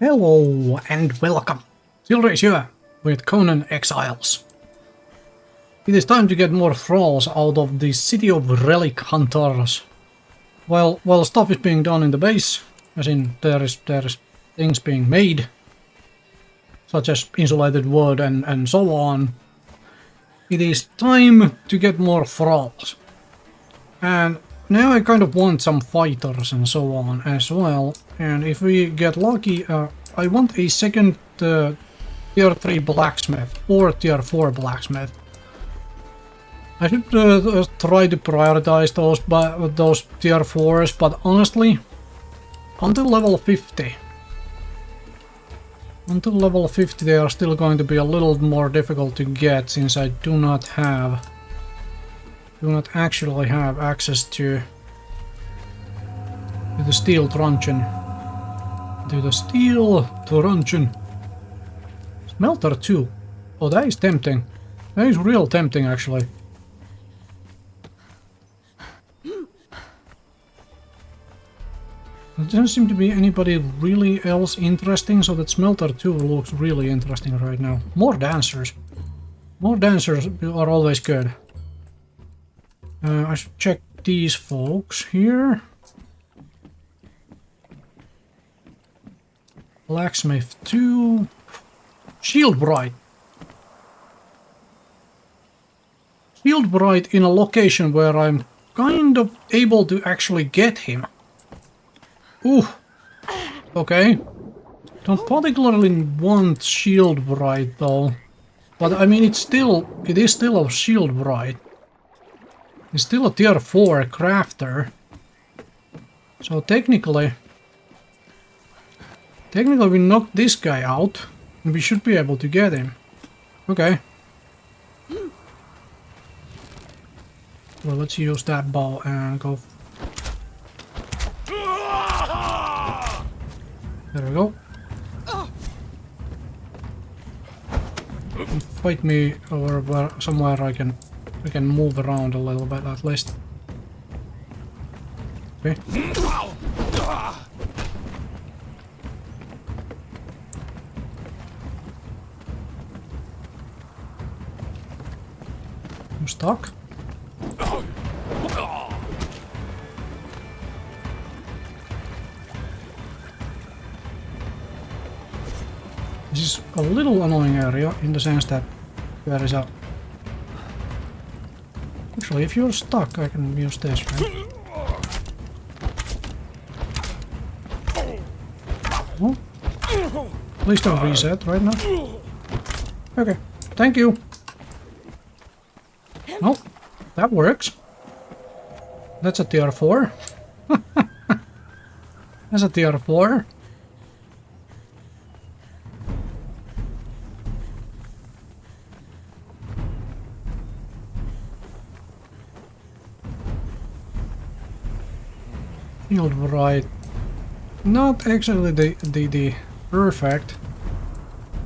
Hello and welcome! Silrace here with Conan Exiles. It is time to get more thralls out of the city of relic hunters. While stuff is being done in the base, as in there is things being made, such as insulated wood and so on, it is time to get more thralls. And now I kind of want some fighters and so on as well, and if we get lucky, I want a second tier 3 blacksmith or tier 4 blacksmith. I should try to prioritize those tier 4s, but honestly, until level 50 they are still going to be a little more difficult to get, since I do not actually have access to the steel truncheon. Smelter 2. Oh, that is tempting. That is real tempting, actually. There doesn't seem to be anybody really else interesting, so that Smelter 2 looks really interesting right now. More dancers. More dancers are always good. I should check these folks here. Blacksmith 2. Shieldwright. Shieldwright in a location where I'm kind of able to actually get him. Ooh. Okay. Don't particularly want Shieldwright though. But I mean, it is still a Shieldwright. He's still a tier 4 crafter. So technically we knocked this guy out, and we should be able to get him. Okay. Well, let's use that bow and go. There we go. Fight me over somewhere I can move around a little bit at least. Okay. I'm stuck. This is a little annoying area in the sense that there is a... Actually, if you're stuck, I can use this, right? Oh. Please don't reset right now. Okay, thank you. Oh, that works. That's a tier 4. That's a tier 4. Shieldwright. Not actually the perfect.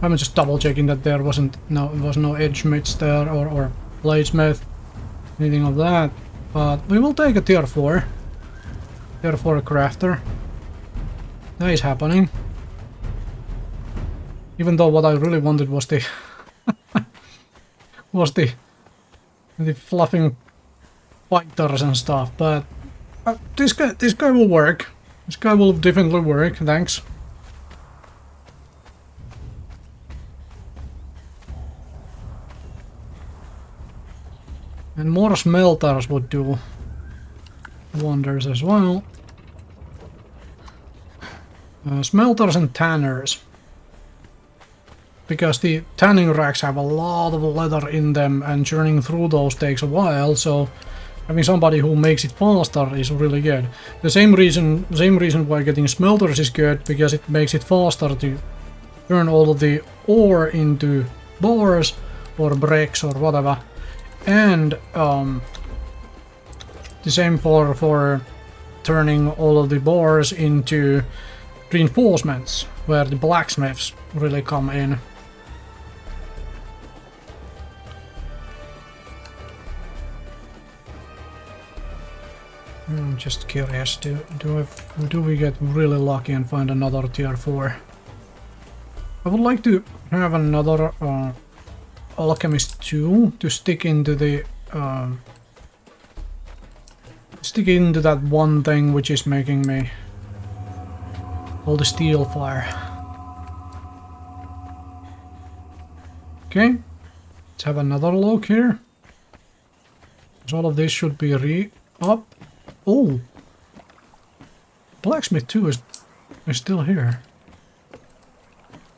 I'm just double checking that there was no edge mitch there or bladesmith, anything of that. But we will take a tier 4. Tier 4 crafter. That is happening. Even though what I really wanted was the the fluffing fighters and stuff, but this guy will work. This guy will definitely work, thanks. And more smelters would do wonders as well. Smelters and tanners. Because the tanning racks have a lot of leather in them, and churning through those takes a while, so having somebody who makes it faster is really good. The same reason why getting smelters is good, because it makes it faster to turn all of the ore into bars or bricks or whatever. And the same for turning all of the bars into reinforcements, where the blacksmiths really come in. I'm just curious, do we get really lucky and find another tier 4? I would like to have another alchemist tool to stick into the that one thing which is making me all the steel fire. Okay, let's have another look here. So all of this should be up. Oh, blacksmith 2 is still here.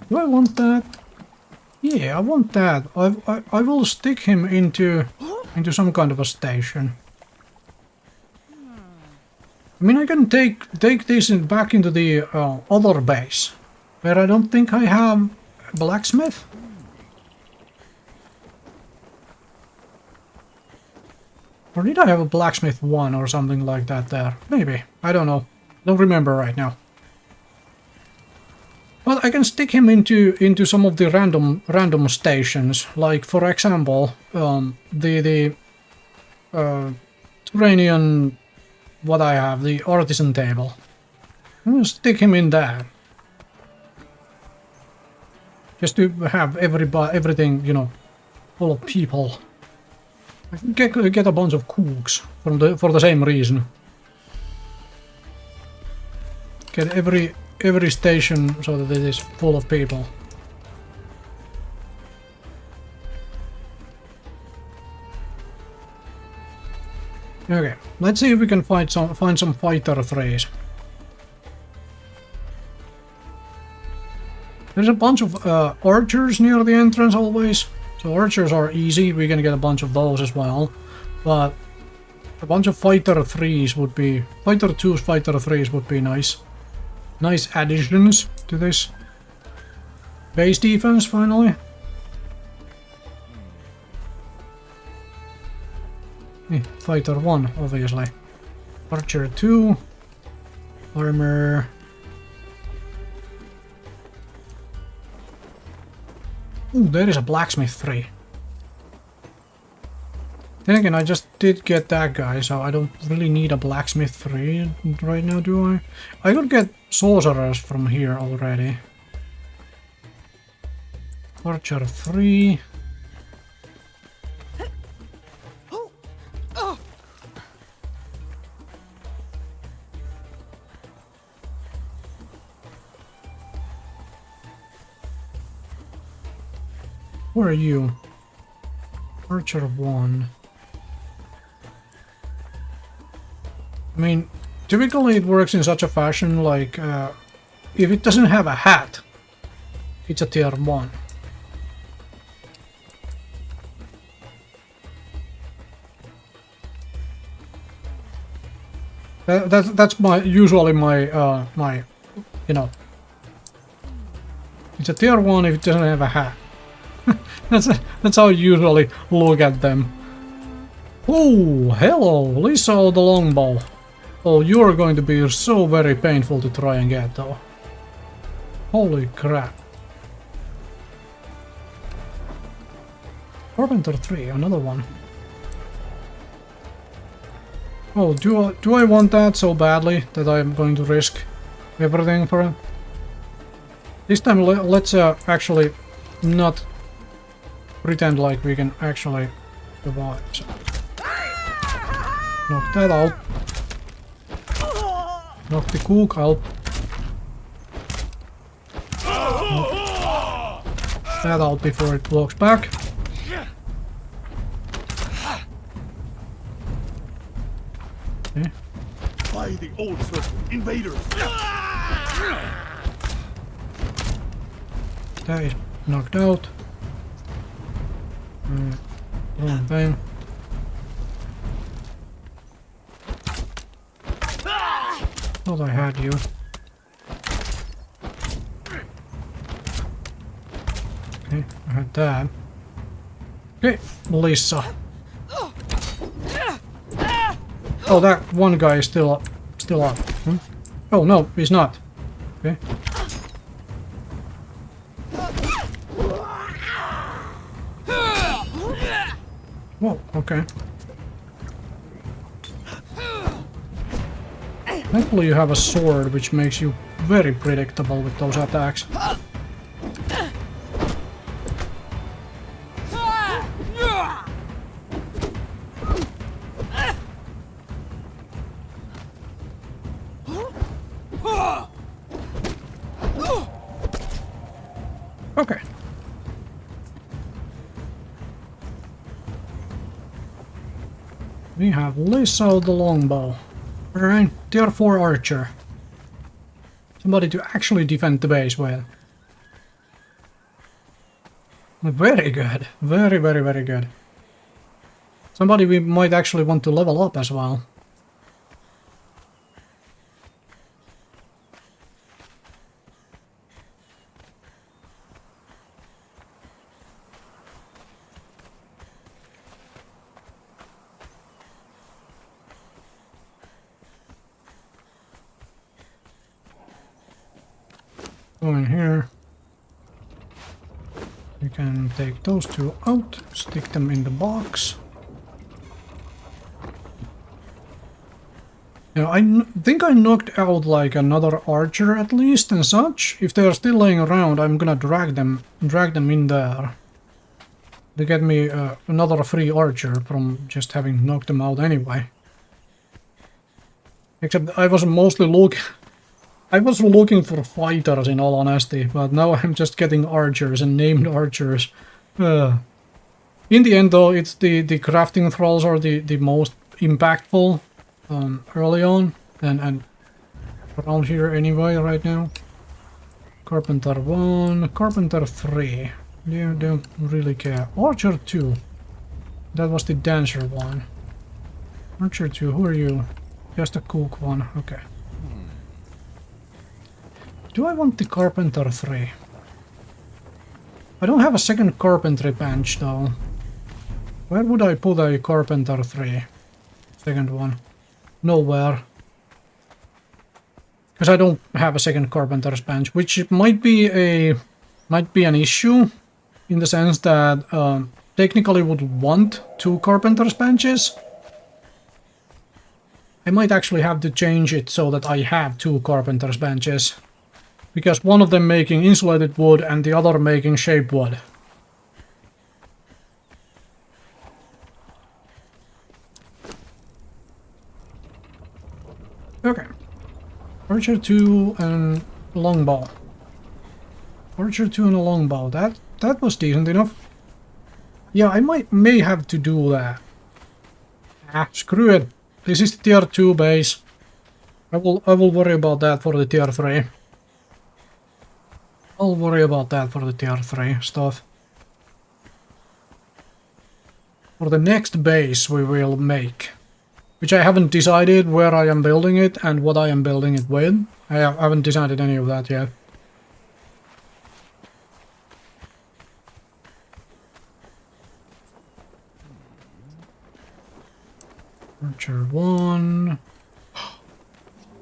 Do I want that? Yeah, I want that. I will stick him into some kind of a station. I mean, I can take this back into the other base, where I don't think I have a blacksmith. Or did I have a blacksmith 1 or something like that there? Maybe. I don't know. Don't remember right now. But I can stick him into some of the random stations. Like, for example, the Turanian... what I have, the artisan table. I'm gonna stick him in there. Just to have everything, you know, full of people. I can get a bunch of cooks for the same reason. Get every station so that it is full of people. Okay, let's see if we can find some fighter thralls. There's a bunch of archers near the entrance always. So archers are easy, we're gonna get a bunch of those as well. But a bunch of fighter 3s would be... fighter 2s, fighter 3s would be nice. Nice additions to this base defense, finally. Fighter 1, obviously. Archer 2. Armor... Ooh, there is a blacksmith 3. Then again, I just did get that guy, so I don't really need a blacksmith 3 right now, do I? I could get sorcerers from here already. Archer 3. Where are you? Archer 1. I mean, typically it works in such a fashion like, if it doesn't have a hat, it's a tier 1. That's usually my you know, it's a tier 1 if it doesn't have a hat. That's how I usually look at them. Oh, hello, Lisa the longbow. Oh, you're going to be so very painful to try and get, though. Holy crap. Carpenter 3, another one. Oh, do I want that so badly that I'm going to risk everything for it? This time let's actually not pretend like we can actually survive. So. Knock that out. Knock the cook out. Knock that out before it walks back. Okay. By the old circle, invaders! That is knocked out. Wrong thing. Thought I had you. Okay, I had that. Okay, Lisa. Oh, that one guy is still up. Hmm? Oh no, he's not. Okay. Whoa, okay. Thankfully you have a sword, which makes you very predictable with those attacks. Okay. We have Lisa the longbow. Alright, tier 4 archer. Somebody to actually defend the base with. Very good. Very, very, very good. Somebody we might actually want to level up as well. Go in here. You can take those two out, stick them in the box. Yeah, think I knocked out like another archer at least and such. If they are still laying around, I'm gonna drag them in there. They get me another free archer from just having knocked them out anyway. Except I was mostly looking for fighters in all honesty, but now I'm just getting archers and named archers. In the end though, it's the crafting thralls are the most impactful early on and around here anyway right now. Carpenter 1, Carpenter 3. You don't really care. Archer 2. That was the dancer one. Archer 2, who are you? Just a cook one, okay. Do I want the Carpenter 3? I don't have a second carpentry bench though. Where would I put a Carpenter 3? Second one. Nowhere. Because I don't have a second carpenter's bench, which might be an issue in the sense that technically would want 2 carpenter's benches. I might actually have to change it so that I have 2 carpenter's benches. Because one of them making insulated wood and the other making shape wood. Okay. Archer 2 and longbow. Archer 2 and a longbow. That was decent enough. Yeah, I may have to do that. Ah, screw it. This is the tier 2 base. I will worry about that for the tier 3. I'll worry about that for the tier 3 stuff. For the next base we will make. Which I haven't decided where I am building it and what I am building it with. I haven't decided any of that yet. Archer 1.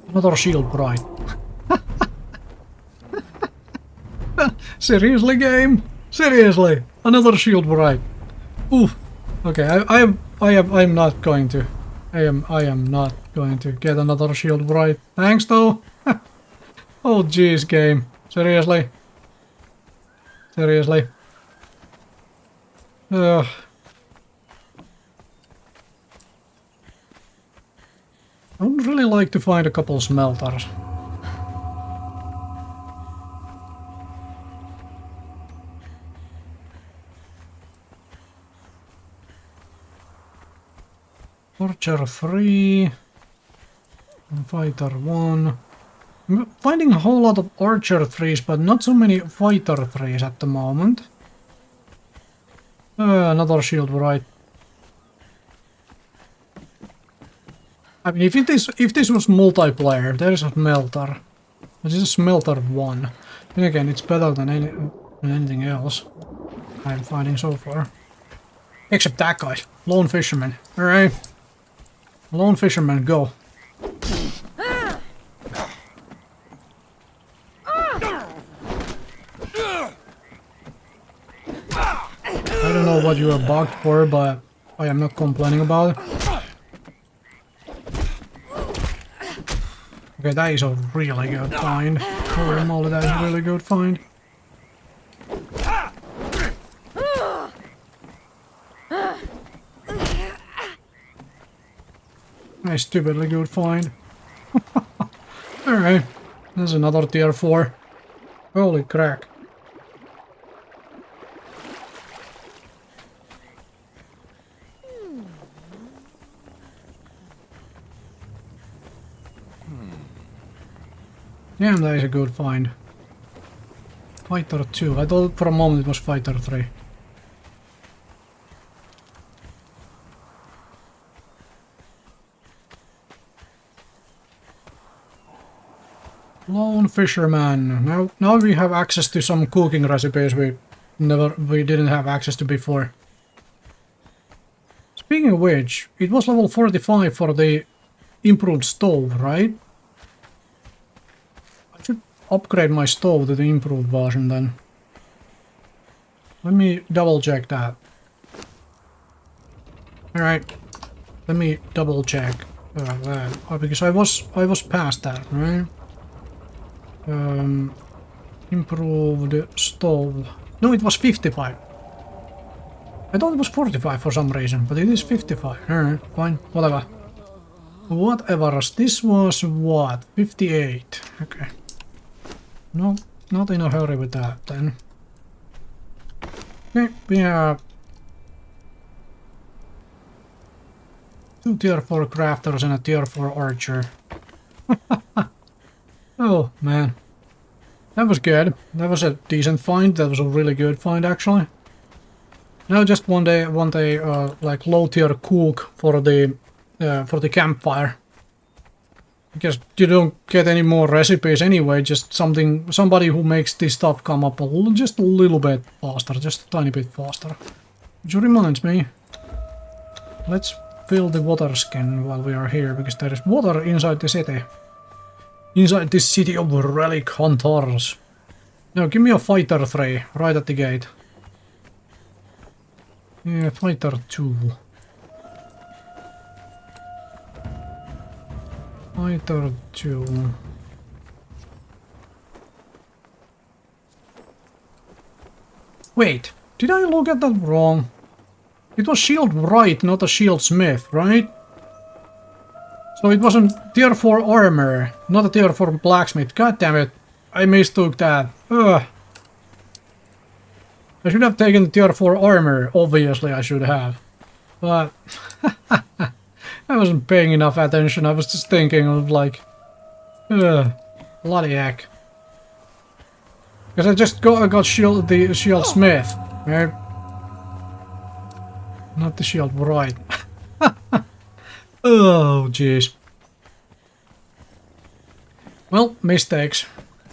Another Shieldwright. Seriously, game? Seriously? Another Shieldwright. Oof. Okay, I'm not going to. I am not going to get another Shieldwright. Thanks though. Oh jeez, game. Seriously? Seriously? Ugh. I would really like to find a couple smelters. Archer 3, Fighter 1. I'm finding a whole lot of Archer 3s, but not so many Fighter 3s at the moment. Another Shieldwright. I mean, if this was multiplayer, there is a smelter. This is a smelter 1. And again, it's better than anything else I'm finding so far. Except that guy, lone fisherman. All right. Lone fisherman, go. I don't know what you are bugged for, but I am not complaining about it. Okay, that is a really good find. Holy moly, that is a really good find. Nice, stupidly good find. Alright, there's another tier 4. Holy crack. Damn, that is a good find. Fighter 2. I thought for a moment it was Fighter 3. Lone fisherman. Now we have access to some cooking recipes we didn't have access to before. Speaking of which, it was level 45 for the improved stove, right? I should upgrade my stove to the improved version then. Let me double check that. Alright. Let me double check that. Because I was past that, right? Improved stove. No, it was 55. I thought it was 45 for some reason, but it is 55. Alright, fine, whatever. Whatever. This was what? 58. Okay. No, not in a hurry with that then. Okay, we have 2 tier 4 crafters and a tier 4 archer. Oh man, that was good. That was a decent find. That was a really good find actually. Now just one day, like low tier cook for the campfire, because you don't get any more recipes anyway. Just somebody who makes this stuff come up just a little bit faster, just a tiny bit faster. Which reminds me, let's fill the water skin while we are here, because there is water inside the city. Inside this city of relic hunters. Now give me a fighter 3 right at the gate. Yeah, fighter 2. Fighter 2. Wait, did I look at that wrong? It was Shieldwright, not a Shieldsmith, right? So it wasn't tier 4 armor, not a tier 4 blacksmith. God damn it, I mistook that. Ugh. I should have taken the tier 4 armor, obviously I should have. But I wasn't paying enough attention, I was just thinking of like... bloody heck. Because I just got the Shieldsmith, right? Not the Shieldwright. Oh, jeez. Well, mistakes.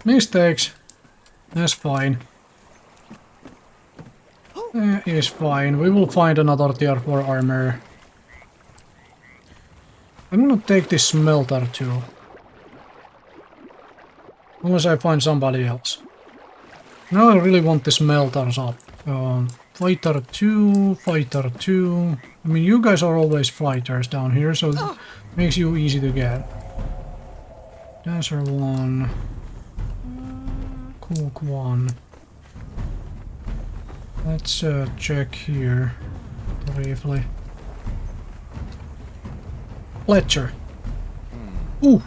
Mistakes. That's fine. That is fine. We will find another tier 4 armor. I'm gonna take this smelter too. Unless I find somebody else. Now I really want the smelters up. Fighter 2, Fighter 2. I mean, you guys are always fighters down here, so it makes you easy to get. Dancer 1. Cook 1. Let's check here briefly. Fletcher. Ooh.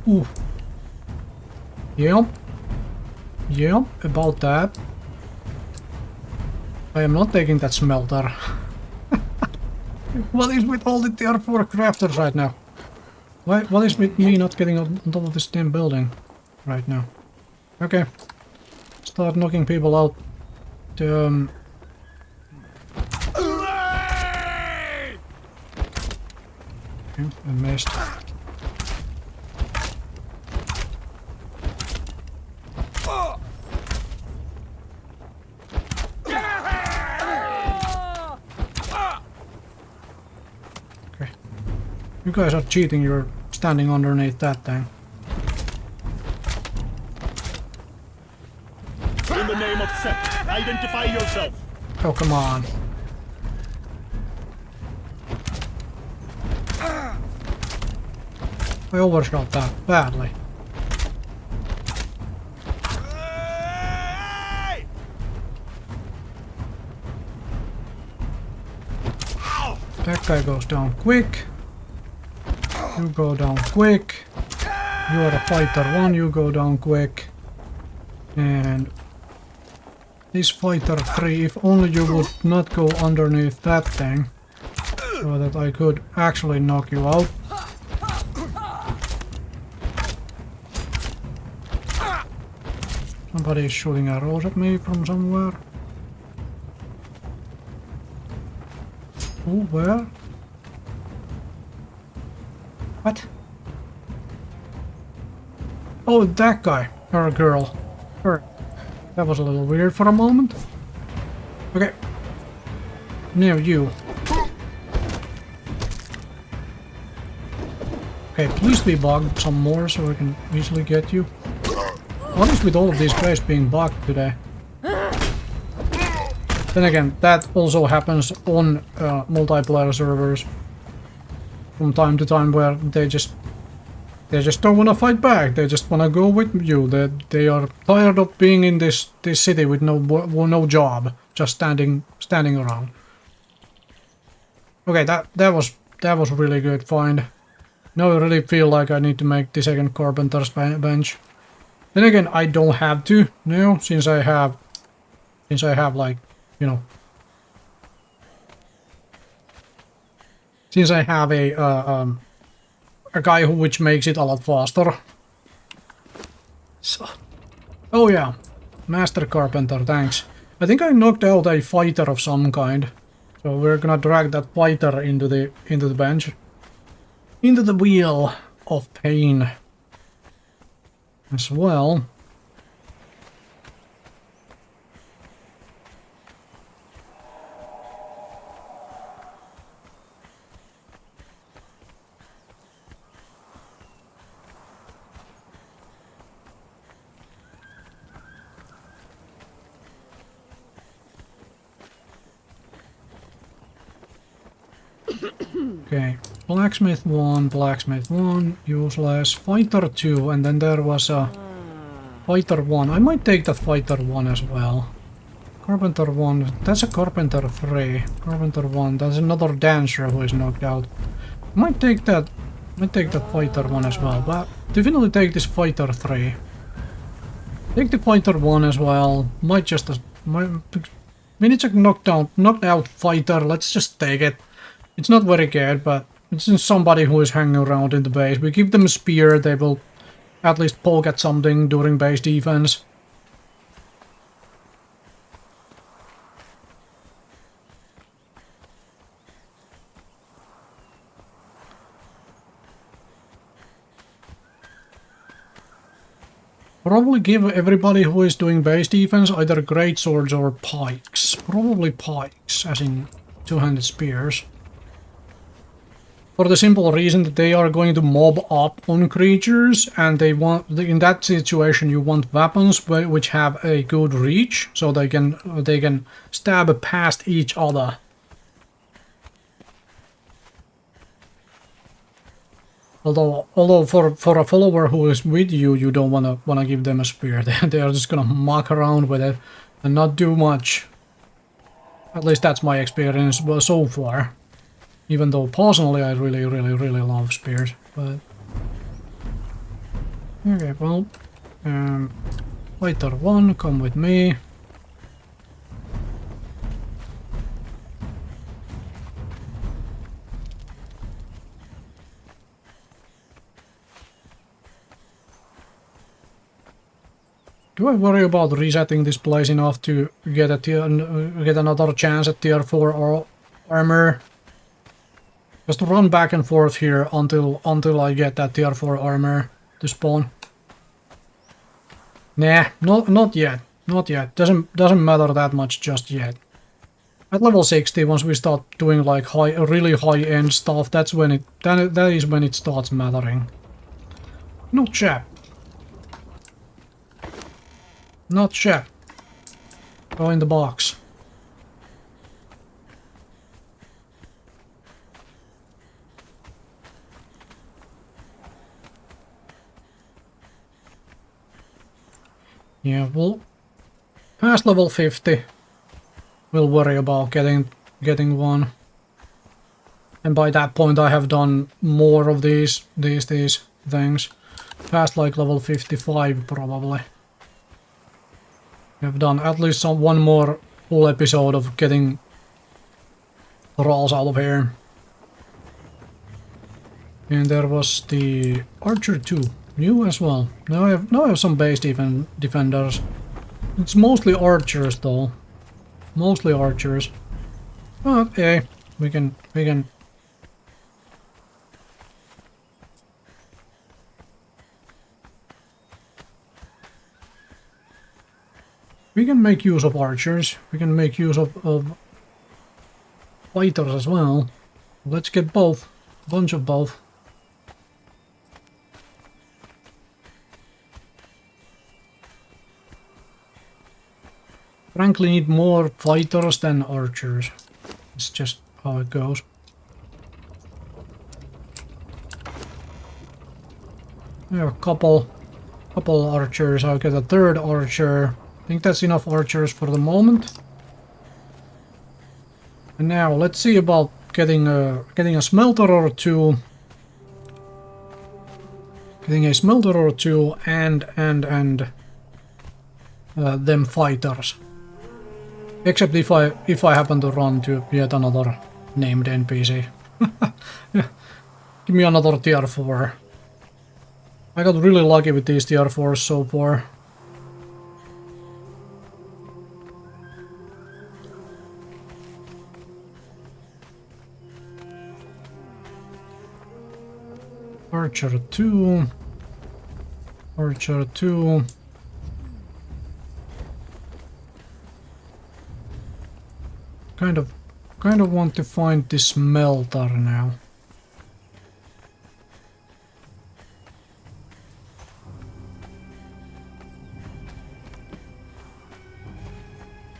Ooh. Yep. Yep, about that. I am not taking that smelter. What is with all the tier 4 crafters right now? What is with me not getting on top of this damn building right now? Okay. Start knocking people out. Okay, I missed. Okay. You guys are cheating, you're standing underneath that thing. In the name of Set, identify yourself. Oh, come on. I overshot that badly. That guy goes down quick. You go down quick. You are a fighter 1, you go down quick. And this fighter 3, if only you would not go underneath that thing, so that I could actually knock you out. Somebody's shooting arrows at me from somewhere. Oh, where? What? Oh, that guy. Or a girl. Her. That was a little weird for a moment. Okay. Now you. Okay, please be bugged some more so I can easily get you. What is with all of these guys being bugged today? Then again, that also happens on multiplayer servers from time to time, where they just don't want to fight back. They just want to go with you. They are tired of being in this city with no job, just standing around. Okay, that was really good find. Now I really feel like I need to make the second carpenter's bench. Then again, I don't have to now, since I have like, you know, since I have a guy which makes it a lot faster. So, oh yeah, Master Carpenter, thanks. I think I knocked out a fighter of some kind, so we're gonna drag that fighter into the bench, into the wheel of pain as well. Okay, blacksmith 1, useless, fighter 2, and then there was a fighter 1. I might take that fighter 1 as well. Carpenter 1, that's a carpenter 3. Carpenter 1, that's another dancer who is knocked out. I might take that fighter 1 as well, but definitely take this fighter 3. Take the fighter 1 as well. Might just when it's a knocked out fighter, let's just take it. It's not very good, but it's somebody who is hanging around in the base. We give them a spear, they will at least poke at something during base defense. Probably give everybody who is doing base defense either great swords or pikes. Probably pikes, as in two-handed spears. For the simple reason that they are going to mob up on creatures, and they want, in that situation, you want weapons which have a good reach, so they can stab past each other. Although for a follower who is with you, you don't wanna give them a spear. They are just gonna muck around with it and not do much. At least that's my experience so far. Even though personally I really love spears, but okay, well, fighter 1, come with me. Do I worry about resetting this place enough to get another chance at tier 4 armor? Just run back and forth here until I get that tier 4 armor to spawn. Nah, not yet. Not yet. Doesn't matter that much just yet. At level 60, once we start doing like really high-end stuff, that is when it starts mattering. Not chap. Not chap. Go in the box. Yeah, well, past level 50, we'll worry about getting one. And by that point I have done more of these things. Past like level 55 probably. I've done at least one more full episode of getting thralls out of here. And there was the Archer 2, new as well. Now I have some base defenders. It's mostly archers though. Mostly archers. But yeah, we can make use of archers. We can make use of fighters as well. Let's get both. A bunch of both. Frankly, need more fighters than archers. It's just how it goes. We have a couple archers. I'll get a third archer. I think that's enough archers for the moment. And now let's see about getting a smelter or two. Getting a smelter or two and them fighters. Except if I happen to run to yet another named NPC. Yeah. Give me another tier 4. I got really lucky with these tier 4s so far. Archer 2. Archer 2. Kind of want to find this smelter now.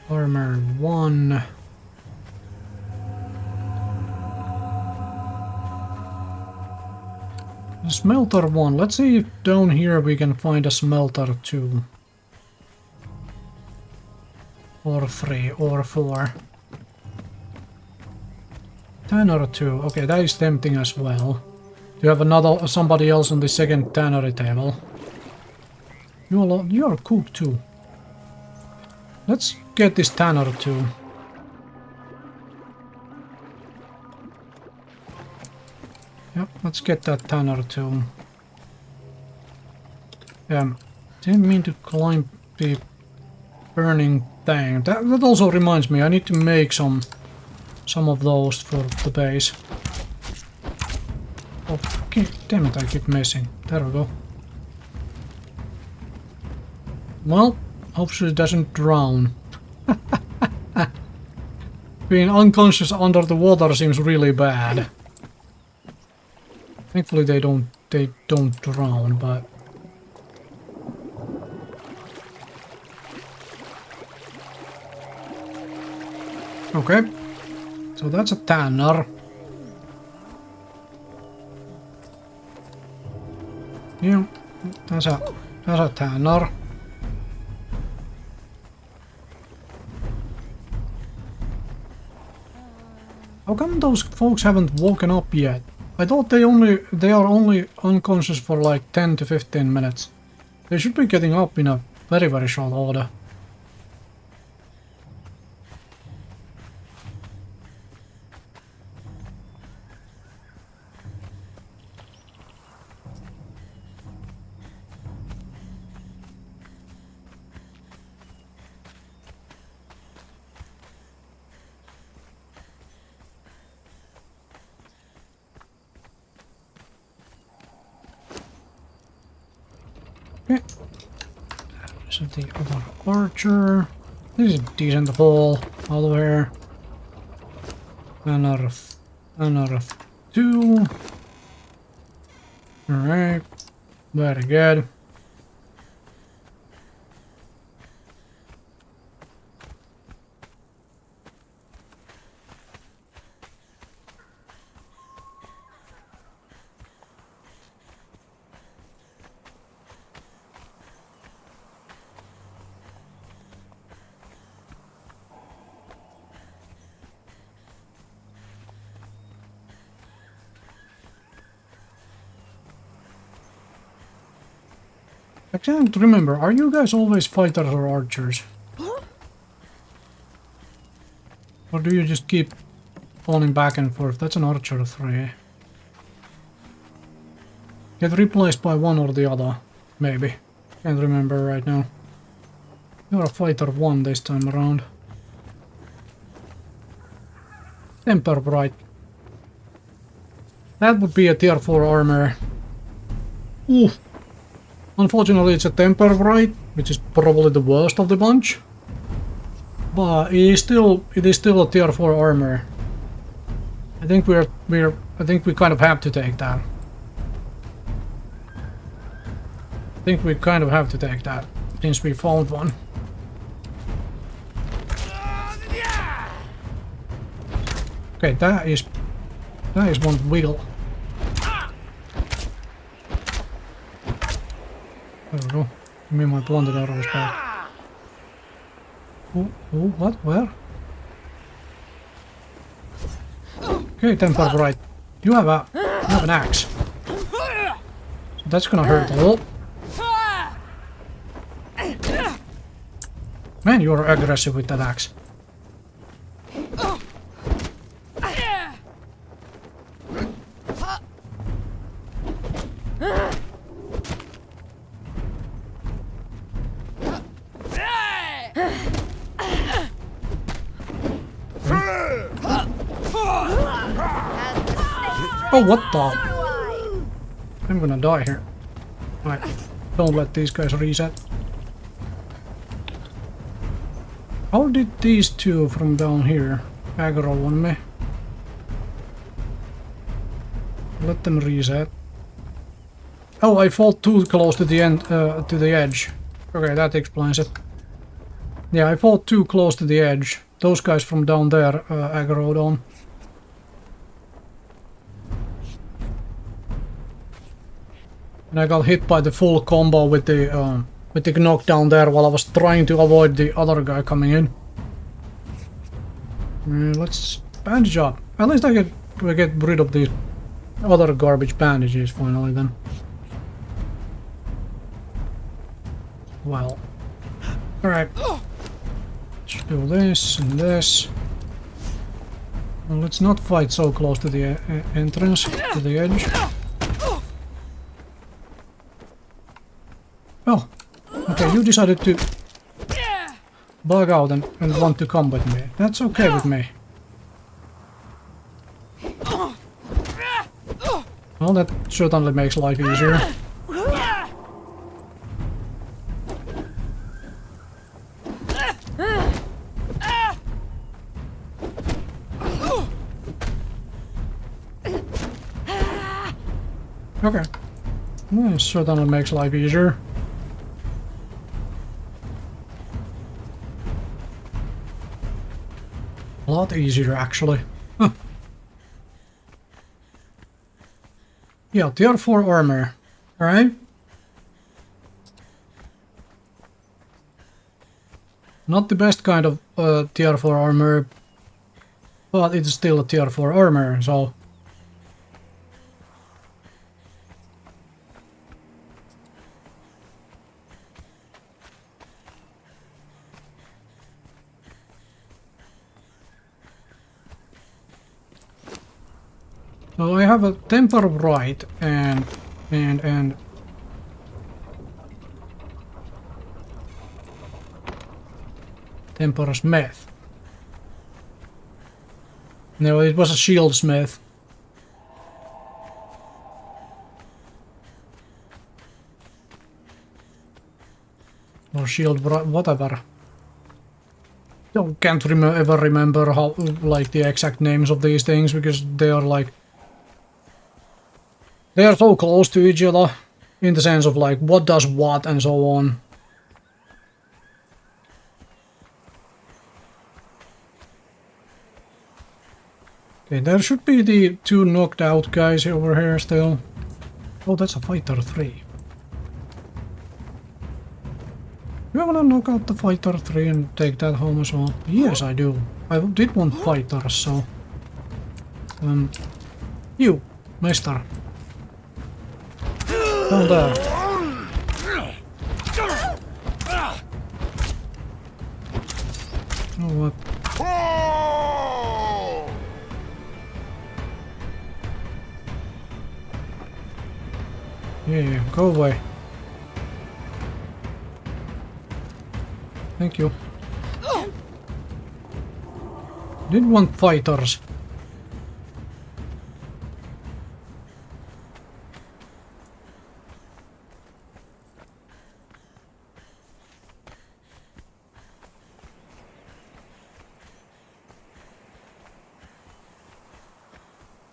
Armor 1. Smelter 1. Let's see if down here we can find a smelter 2. Or 3 or 4. Tanner 2. Okay, that is tempting as well. Do you have somebody else on the second tannery table? You are cook too. Let's get this tanner 2. Yep, let's get that tanner 2. Didn't mean to climb the burning thing. That also reminds me, I need to make some of those for the base. Oh, okay, damn it, I keep missing. There we go. Well, hopefully it doesn't drown. Being unconscious under the water seems really bad. Thankfully they don't drown, but... Okay. So that's a tanner. Yeah, that's a tanner. How come those folks haven't woken up yet? I thought they are only unconscious for like 10 to 15 minutes. They should be getting up in a very, very short order. Okay. There's the other archer. This is a decent hole all over here. Another 2. Alright. Very good. I can't remember, are you guys always fighters or archers? Or do you just keep falling back and forth? That's an archer 3. Get replaced by one or the other, maybe. Can't remember right now. You're a fighter 1 this time around. Temper Bright. That would be a tier 4 armor. Ooh. Unfortunately it's a Temper Bright, which is probably the worst of the bunch. But it is still a tier 4 armor. I think we kind of have to take that. I think we kind of have to take that since we found one. Okay, that is one wiggle. There we go. Give me my blunted arrows back. Oh, what? Where? Okay, Temper Bright. You have an axe. So that's gonna hurt a little. Man, you are aggressive with that axe. Oh, what the? I'm gonna die here. Right, don't let these guys reset. How did these two from down here aggro on me? Let them reset. Oh, I fought too close to the end, to the edge. Okay, that explains it. Yeah, I fought too close to the edge. Those guys from down there aggroed on. And I got hit by the full combo with the knockdown there while I was trying to avoid the other guy coming in. Let's bandage up. At least I get rid of these other garbage bandages finally then. Well. Alright. Let's do this and this. Well, let's not fight so close to the entrance, to the edge. Oh, okay, you decided to bug out and want to combat me. That's okay with me. Well, that certainly makes life easier. Okay. Well, it certainly makes life easier. A lot easier, actually. Huh. Yeah, tier 4 armor. Alright. Not the best kind of tier 4 armor, but it's still a tier 4 armor, so... So I have a Temper Bright and Temper Smith. No, it was a Shield Smith. Or Shieldwright, whatever. Can't ever remember how, like, the exact names of these things because they are like... They are so close to each other, in the sense of like, what does what and so on. Okay, there should be the two knocked out guys over here still. Oh, that's a fighter 3. Do I wanna knock out the fighter 3 and take that home as well? Yes, I do. I did want fighters, so... You, mister. Down there. Oh, what? Yeah, go away. Thank you. Didn't want fighters.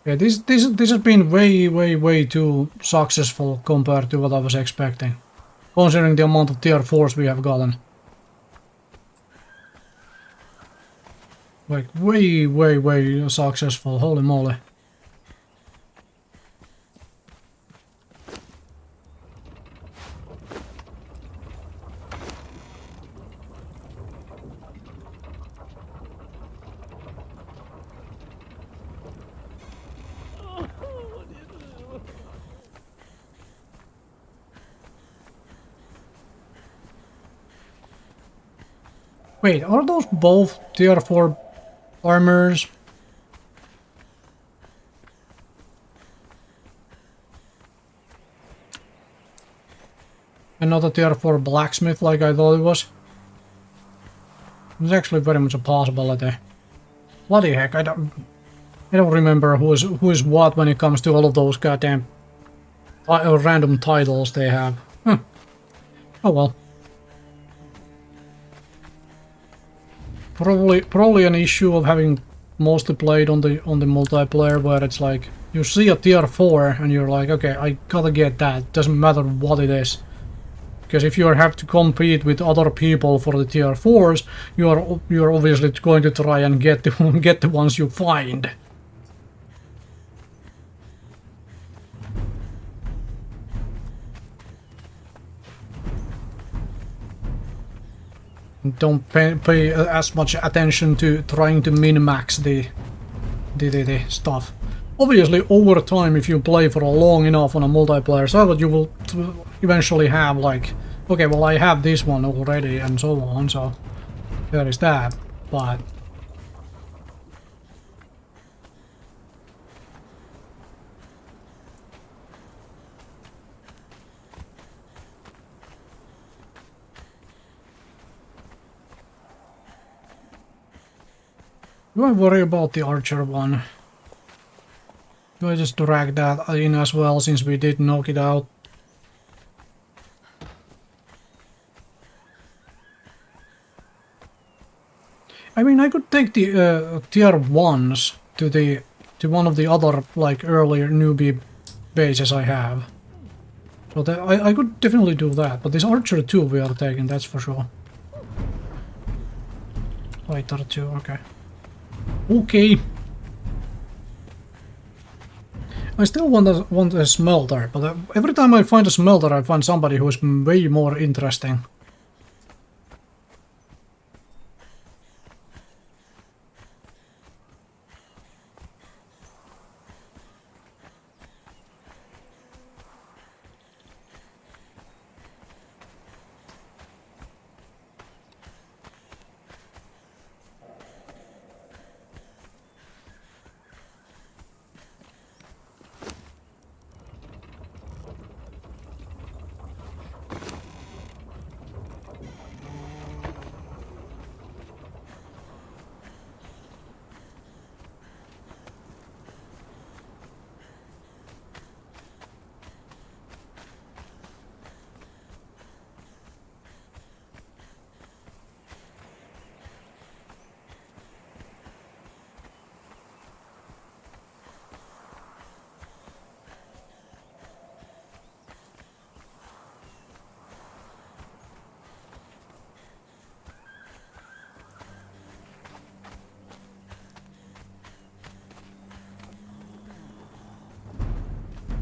Yeah, this has been way too successful compared to what I was expecting, considering the amount of tier 4s we have gotten. Like way successful, holy moly. Wait, are those both tier 4 armors? And not a tier 4 blacksmith like I thought it was? It's actually very much a possibility. Bloody heck, I don't remember who is what when it comes to all of those goddamn random titles they have. Huh. Oh well. Probably an issue of having mostly played on the multiplayer, where it's like you see a tier 4 and you're like, okay, I gotta get that. Doesn't matter what it is, because if you have to compete with other people for the tier 4s, you're obviously going to try and get the ones you find. Don't pay as much attention to trying to min-max the stuff. Obviously, over time, if you play for a long enough on a multiplayer server, you will eventually have like, okay, well I have this one already and so on, so there is that, but... Do I worry about the archer one? Do I just drag that in as well, since we did knock it out? I mean, I could take the tier 1s to one of the other, like, earlier newbie bases I have. So that, I could definitely do that, but this archer 2 we are taking, that's for sure. Fighter 2, okay. Okay. I still want a smelter, but every time I find a smelter I find somebody who is way more interesting.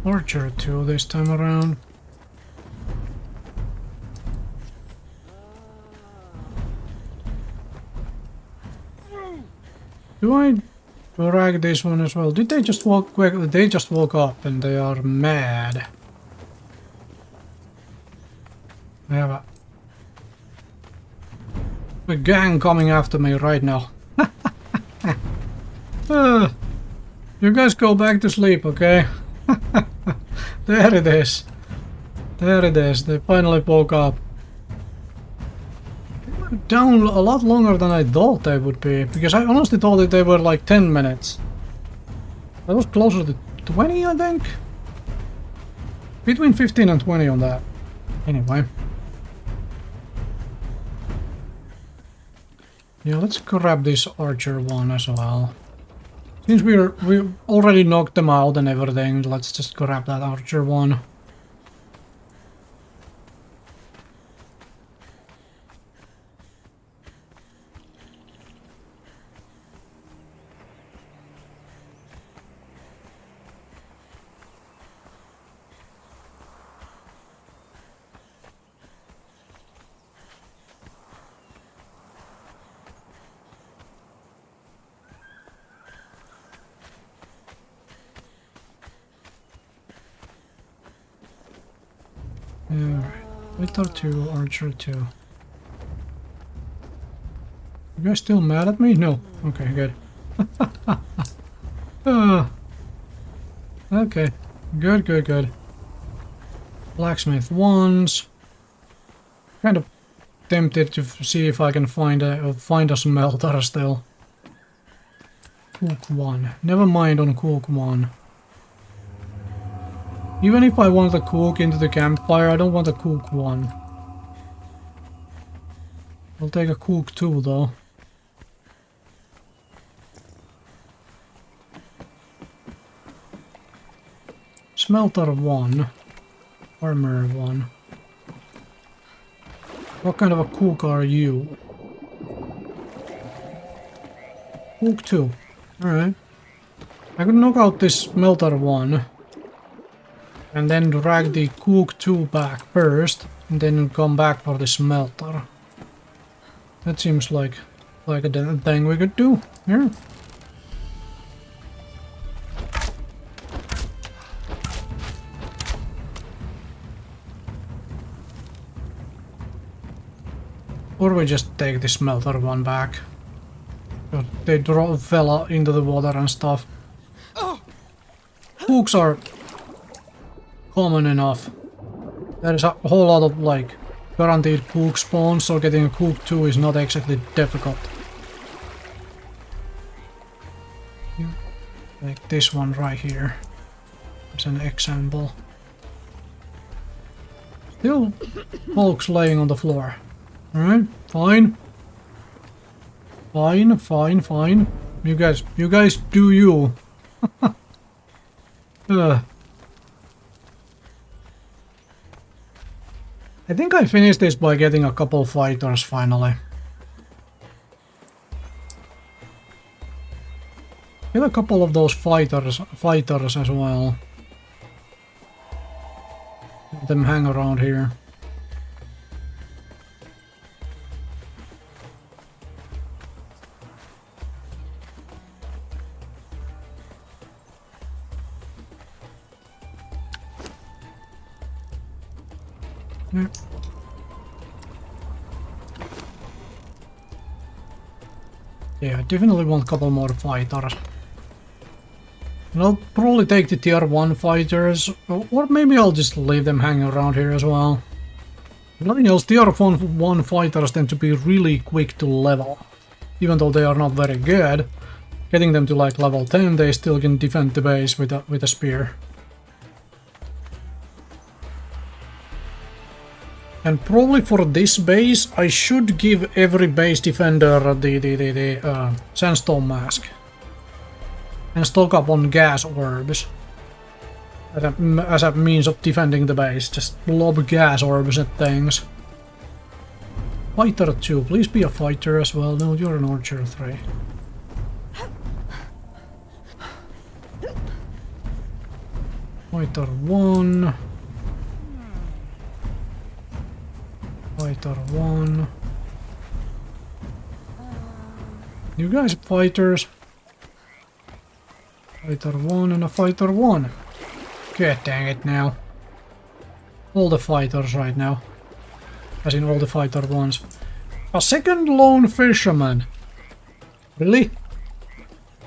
Archer 2 this time around. Do I drag this one as well? Did they just walk quick? They just woke up and they are mad. I have a gang coming after me right now. You guys go back to sleep, okay? There it is. There it is. They finally woke up. took down a lot longer than I thought they would be, because I honestly thought that they were like 10 minutes. That was closer to 20, I think? Between 15 and 20 on that. Anyway. Yeah, let's grab this archer one as well. Since we already knocked them out and everything, let's just grab that archer one. Alright, Fighter 2, Archer 2. You guys still mad at me? No. Okay, good. Okay, good, good, good. Blacksmith 1s. Kind of tempted to see if I can find a smelter still. Cook 1. Never mind on Cook 1. Even if I want to cook into the campfire, I don't want to cook 1. I'll take a cook 2 though. Smelter 1. Armor 1. What kind of a cook are you? Cook 2. Alright. I could knock out this smelter 1. And then drag the cook 2 back first, and then come back for the smelter. That seems like a thing we could do here. Or we just take the smelter 1 back. They fell into the water and stuff. Cooks are common enough. There is a whole lot of like guaranteed cook spawns, so getting a cook 2 is not exactly difficult. Yeah. Like this one right here. As an example. Still folks laying on the floor. Alright, fine. Fine, fine, fine. You guys do you. I think I finished this by getting a couple fighters finally. Get a couple of those fighters as well. Let them hang around here. Yeah. Yeah, I definitely want a couple more fighters. And I'll probably take the tier 1 fighters, or maybe I'll just leave them hanging around here as well. If nothing else, tier 1 fighters tend to be really quick to level. Even though they are not very good, getting them to like level 10, they still can defend the base with a spear. And probably for this base, I should give every base defender the sandstone mask. And stock up on gas orbs. As a means of defending the base. Just lob gas orbs at things. Fighter 2, please be a fighter as well. No, you're an archer 3. Fighter 1. Fighter 1. You guys fighters. Fighter 1 and a fighter 1. God dang it now. All the fighters right now. As in all the fighter 1s. A second lone fisherman. Really?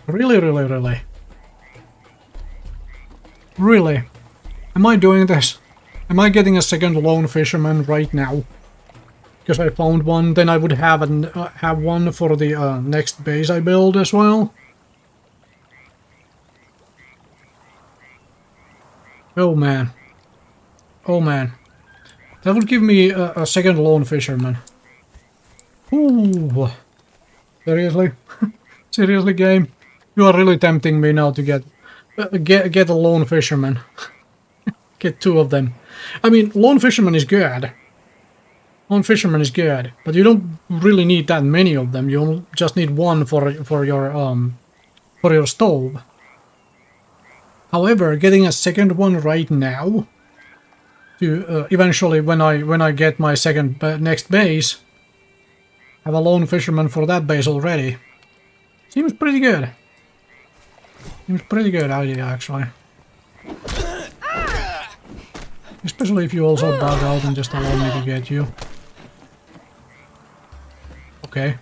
Really, really, really? Really? Am I doing this? Am I getting a second lone fisherman right now? because I found one. Then I would have have one for the next base I build as well. Oh man. Oh man. That would give me a second lone fisherman. Ooh. Seriously? Seriously, game? You are really tempting me now to get a lone fisherman. Get 2 of them. I mean, lone fisherman is good. Lone fisherman is good, but you don't really need that many of them. You just need one for your stove. However, getting a second one right now, to eventually when I get my second next base, have a lone fisherman for that base already. Seems pretty good. Seems pretty good idea actually. Especially if you also bug out and just allow me to get you. Okay.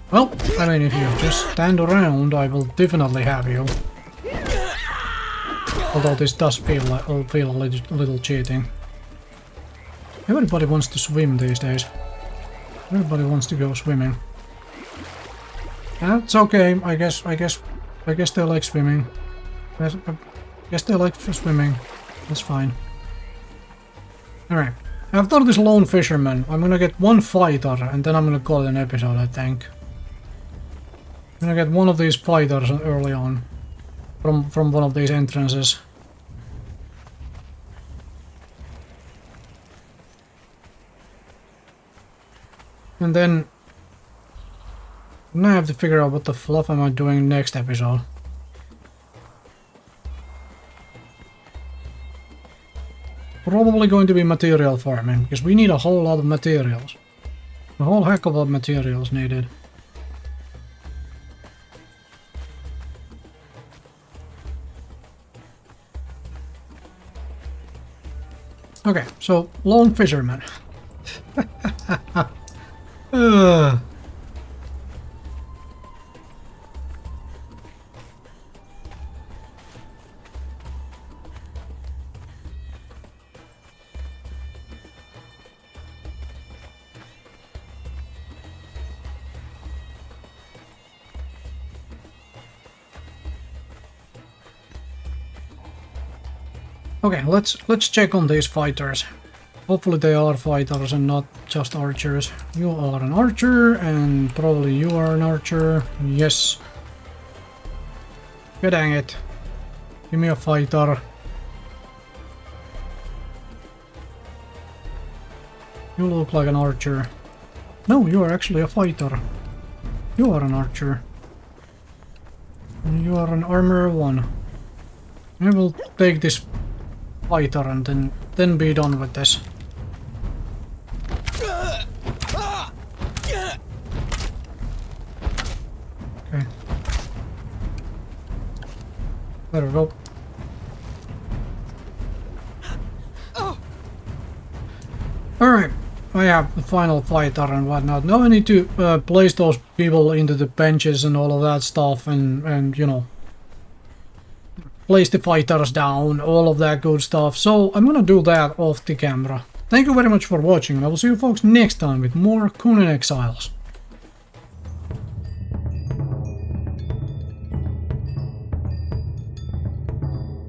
Well, I mean, if you just stand around, I will definitely have you. Although this does feel a little cheating. Everybody wants to swim these days. Everybody wants to go swimming. That's okay. I guess they like swimming. I guess they like swimming. That's fine. All right. After this lone fisherman, I'm gonna get 1 fighter, and then I'm gonna call it an episode, I think. I'm gonna get one of these fighters early on from one of these entrances. And then now I have to figure out what the fluff am I doing next episode. Probably going to be material farming, because we need a whole lot of materials. A whole heck of a lot of materials needed. Okay, so lone fisherman. Okay, let's check on these fighters. Hopefully they are fighters and not just archers. You are an archer, and probably you are an archer. Yes. God dang it. Give me a fighter. You look like an archer. No, you are actually a fighter. You are an archer. And you are an armor 1. I will take this fighter and then be done with this. Okay. There we go. Alright, I have the final fighter and whatnot. Now I need to place those people into the benches and all of that stuff and you know, place the fighters down, all of that good stuff. So I'm gonna do that off the camera. Thank you very much for watching, and I will see you folks next time with more Conan Exiles.